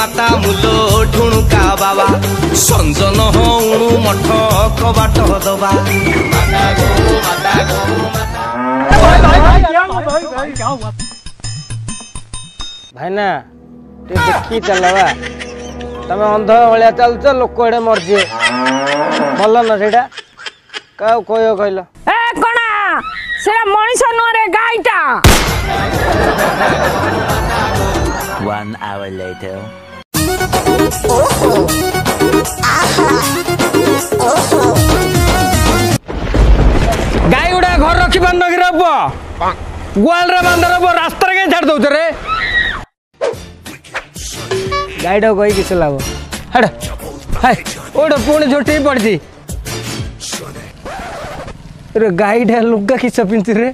माता मुलो ठुणुका बाबा संजन हणु मठ कबाट दबा भाईना देखी चलवा तुम अंध भाया चलच लोक एडे मरजे भल ना से क्या कह कहल कणा से मनीष नुहरे गाईटा 1 hour later. गाई गुड़ा घर रखी पार न गुआल रे बांध रास्ता कहीं छाड़ दौ रे गाईटा कही किस लाभ हट ओटे पुणी झोटी पड़ी गाईटा लुगा किस पिंधि रे